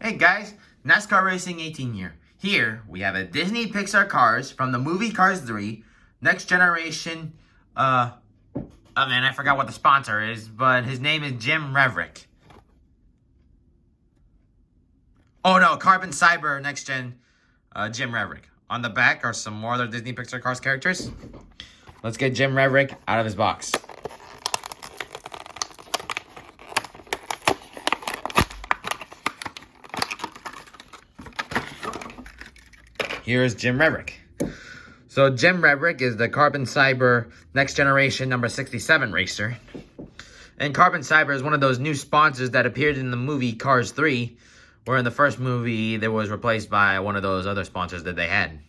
Hey guys, NASCAR Racing 18 here. Here we have a Disney Pixar Cars from the movie Cars 3, Next Generation, oh man, I forgot what the sponsor is, but his name is Jim Reverick. Oh no, Carbon Cyber Next Gen, Jim Reverick. On the back are some more other Disney Pixar Cars characters. Let's get Jim Reverick out of his box. Here's Jim Reverick. So Jim Reverick is the Carbon Cyber Next Generation number 67 racer. And Carbon Cyber is one of those new sponsors that appeared in the movie Cars 3, where in the first movie it was replaced by one of those other sponsors that they had.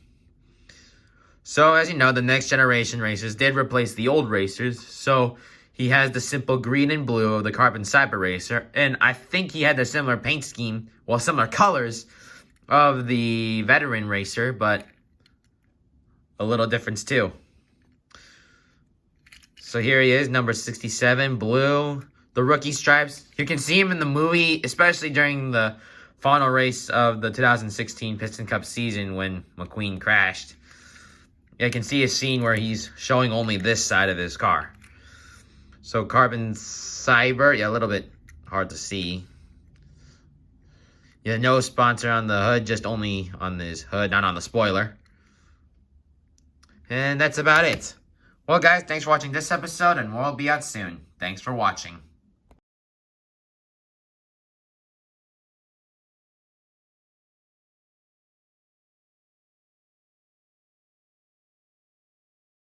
So as you know, the Next Generation racers did replace the old racers, so he has the simple green and blue of the Carbon Cyber racer, and I think he had the similar paint scheme, well, similar colors of the veteran racer, but a little difference too. So here he is, number 67, blue, the rookie stripes. You can see him in the movie, especially during the final race of the 2016 Piston Cup season when McQueen crashed. You can see a scene where he's showing only this side of his car. So Carbon Cyber, yeah, a little bit hard to see. Yeah, no sponsor on the hood, just only on this hood, not on the spoiler. And that's about it. Well, guys, thanks for watching this episode, and we'll be out soon. Thanks for watching.